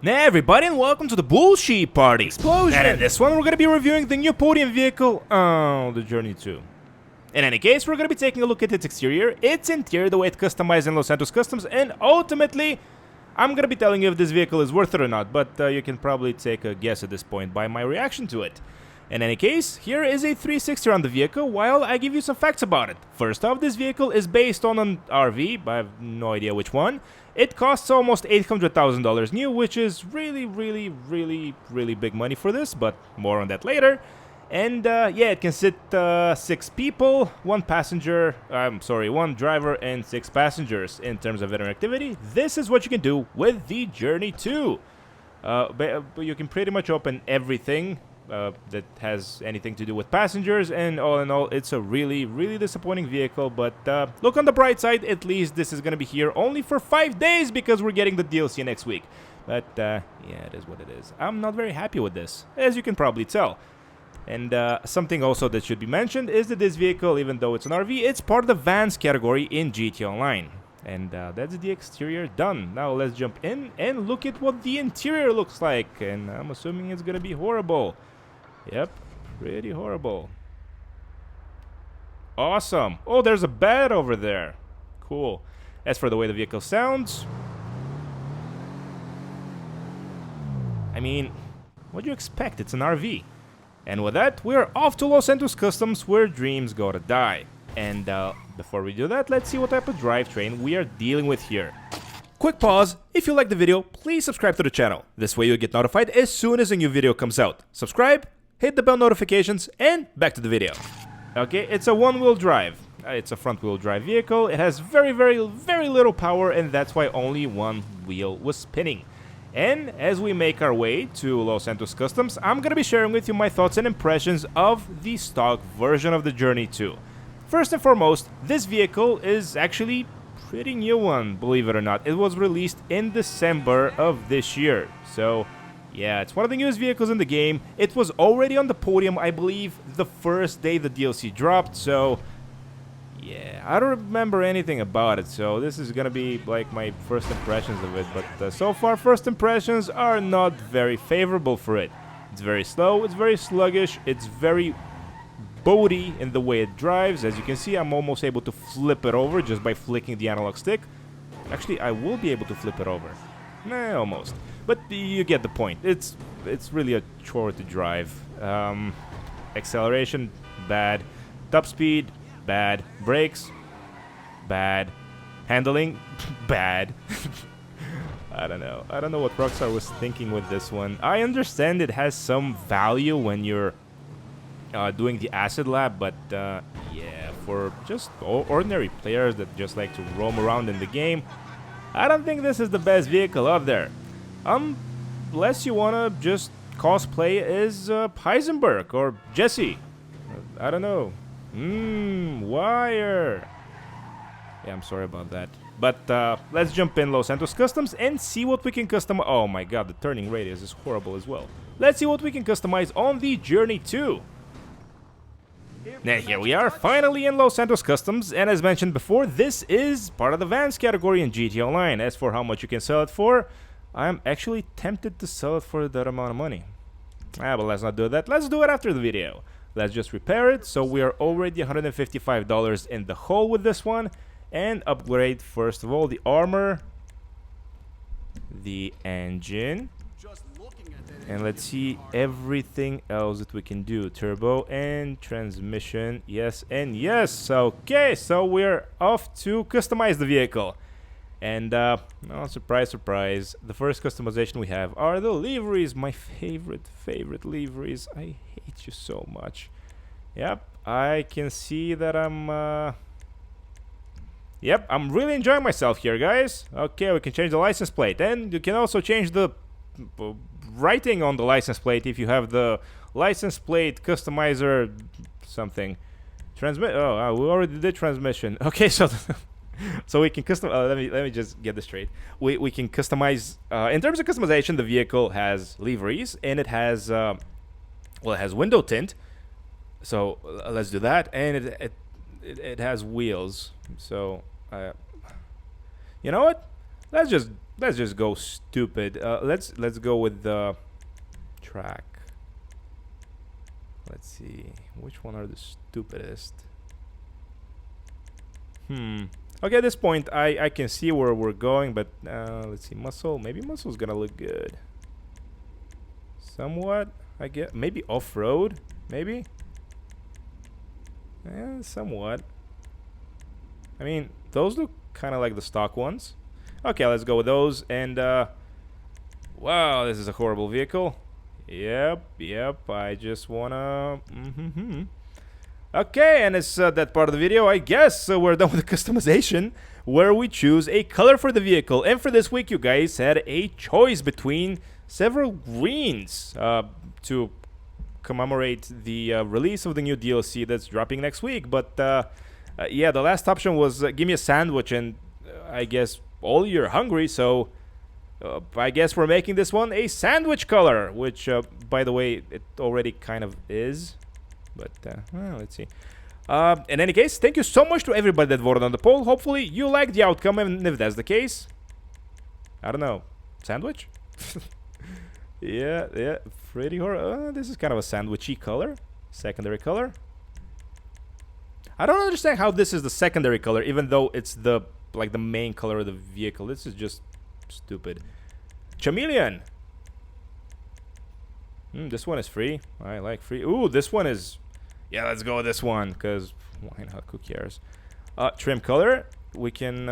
Hey everybody, and welcome to the bullshit party Explosion! And in this one we're gonna be reviewing the new Podium vehicle, the Journey II. In any case, we're gonna be taking a look at its exterior, its interior, the way it's customized in Los Santos Customs, and ultimately, I'm gonna be telling you if this vehicle is worth it or not, but you can probably take a guess at this point by my reaction to it. In any case, here is a 360 on the vehicle while I give you some facts about it. First off, this vehicle is based on an RV, but I have no idea which one. It costs almost $800,000 new, which is really big money for this, but more on that later. And yeah, it can sit 6 people, 1 driver and 6 passengers. In terms of interactivity, this is what you can do with the Journey II. But you can pretty much open everything that has anything to do with passengers, and all in all, it's a really disappointing vehicle. But look on the bright side, at least this is gonna be here only for 5 days because we're getting the DLC next week. But yeah, it is what it is. I'm not very happy with this, as you can probably tell. And something also that should be mentioned is that this vehicle, even though it's an RV, it's part of the vans category in GT Online. And that's the exterior done. Now let's jump in and look at what the interior looks like. And I'm assuming it's gonna be horrible. Yep, pretty horrible. Awesome. Oh, there's a bed over there. Cool. As for the way the vehicle sounds, I mean, what do you expect? It's an RV. And with that, we're off to Los Santos Customs, where dreams go to die. And before we do that, let's see what type of drivetrain we are dealing with here. Quick pause. If you like the video, please subscribe to the channel. This way you'll get notified as soon as a new video comes out. Subscribe, hit the bell notifications, and back to the video. Okay, it's a one-wheel drive. It's a front-wheel drive vehicle. It has very little power, and that's why only one wheel was spinning. And as we make our way to Los Santos Customs, I'm gonna be sharing with you my thoughts and impressions of the stock version of the Journey II. First and foremost, this vehicle is actually pretty new one, believe it or not. It was released in December of this year, so yeah, it's one of the newest vehicles in the game. It was already on the podium, I believe, the first day the DLC dropped, so yeah, I don't remember anything about it, so this is gonna be like my first impressions of it. But so far, first impressions are not very favorable for it. It's very slow, it's very sluggish, it's very boaty in the way it drives. As you can see, I'm almost able to flip it over just by flicking the analog stick. Actually, I will be able to flip it over. Nah, almost. But you get the point. It's really a chore to drive. Acceleration, bad. Top speed, bad. Brakes, bad. Handling, bad. I don't know. I don't know what Rockstar was thinking with this one. I understand it has some value when you're doing the acid lab, but yeah, for just ordinary players that just like to roam around in the game, I don't think this is the best vehicle out there. Unless you wanna just cosplay as Heisenberg or Jesse. I don't know. Wire. Yeah, I'm sorry about that. But let's jump in Los Santos Customs and see what we can customize. Oh my god, the turning radius is horrible as well. Let's see what we can customize on the Journey II. And here we are, finally in Los Santos Customs, and as mentioned before, this is part of the vans category in GT Online. As for how much you can sell it for, I'm actually tempted to sell it for that amount of money. But let's not do that. Let's do it after the video. Let's just repair it, so we are already $155 in the hole with this one, and upgrade first of all the armor, the engine, and let's see everything else that we can do. Turbo and transmission, yes and yes. Okay, so we're off to customize the vehicle. And oh, surprise, the first customization we have are the liveries. My favorite liveries. I hate you so much. Yep, I can see that I'm yep, I'm really enjoying myself here, guys. Okay, we can change the license plate, and you can also change the writing on the license plate if you have the license plate customizer something. Oh, we already did transmission. Okay, so so we can custom. Let me just get this straight. We can customize. In terms of customization, the vehicle has liveries, and it has well, it has window tint. So let's do that, and it has wheels. So you know what? Let's let's just go stupid. Let's go with the track. Let's see, which one are the stupidest? Okay, at this point, I can see where we're going, but let's see, muscle. Maybe muscle's gonna look good. Somewhat, I guess. Maybe off-road, maybe? Yeah, somewhat. I mean, those look kind of like the stock ones. Okay, let's go with those. And, wow, this is a horrible vehicle. Yep, I just wanna... Okay, and it's that part of the video, I guess. So we're done with the customization, where we choose a color for the vehicle. And for this week, you guys had a choice between several greens to commemorate the release of the new DLC that's dropping next week. But yeah, the last option was give me a sandwich, and I guess all you're hungry, so I guess we're making this one a sandwich color, which, by the way, it already kind of is. But, well, let's see. In any case, thank you so much to everybody that voted on the poll. Hopefully, you like the outcome, and if that's the case, I don't know, sandwich? yeah, pretty horrible. This is kind of a sandwichy color, secondary color. I don't understand how this is the secondary color, even though it's the, like, the main color of the vehicle. This is just stupid. Chameleon. This one is free. I like free. Ooh, this one is... Yeah, let's go with this one, because why not? Who cares? Trim color. We can...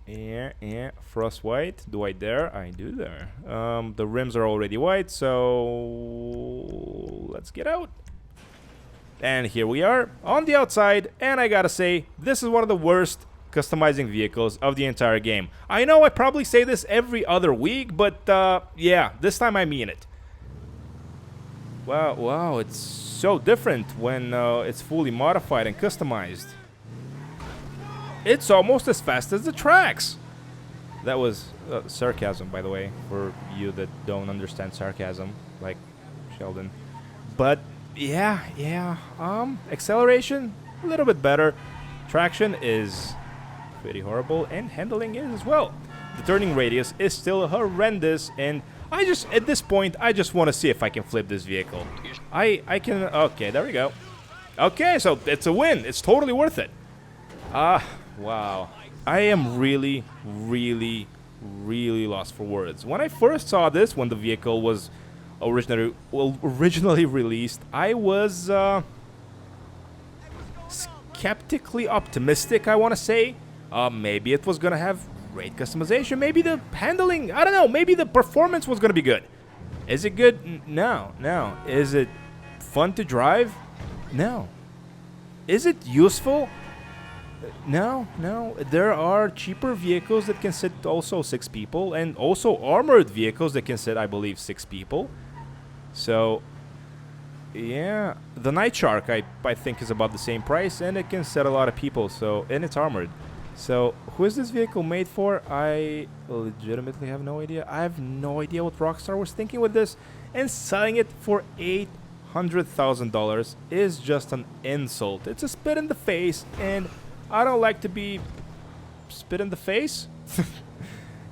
yeah. Frost white. Do I dare? I do dare. The rims are already white, so... Let's get out. And here we are on the outside, and I gotta say, this is one of the worst customizing vehicles of the entire game. I know I probably say this every other week, but yeah, this time I mean it. Wow, it's so different when it's fully modified and customized. It's almost as fast as the tracks. That was sarcasm, by the way, for you that don't understand sarcasm, like Sheldon. But yeah, acceleration, a little bit better. Traction is pretty horrible, and handling is as well. The turning radius is still horrendous, and at this point, I just want to see if I can flip this vehicle. I can, okay, there we go. Okay, so it's a win. It's totally worth it. Wow. I am really lost for words. When I first saw this, when the vehicle was originally released, I was skeptically optimistic, I want to say. Maybe it was going to have great customization. Maybe the handling, I don't know. Maybe the performance was going to be good. Is it good? No. Is it fun to drive? No. Is it useful? No. There are cheaper vehicles that can sit also 6 people, and also armored vehicles that can sit, I believe, 6 people. So, yeah. The Night Shark, I think, is about the same price, and it can sit a lot of people, so, and it's armored. So, who is this vehicle made for? I legitimately have no idea. I have no idea what Rockstar was thinking with this. And selling it for $800,000 is just an insult. It's a spit in the face, and I don't like to be spit in the face.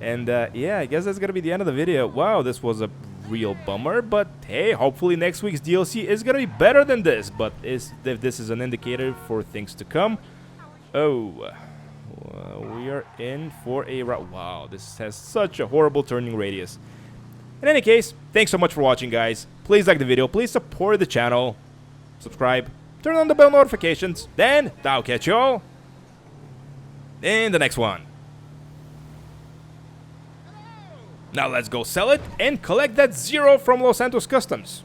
And yeah, I guess that's gonna be the end of the video. Wow, this was a real bummer, but hey, hopefully next week's DLC is gonna be better than this. But if this is an indicator for things to come. Oh... we are in for a route. Wow, this has such a horrible turning radius. In any case, thanks so much for watching, guys. Please like the video, please support the channel, subscribe, turn on the bell notifications, then I'll catch you all in the next one. Now let's go sell it and collect that 0 from Los Santos Customs.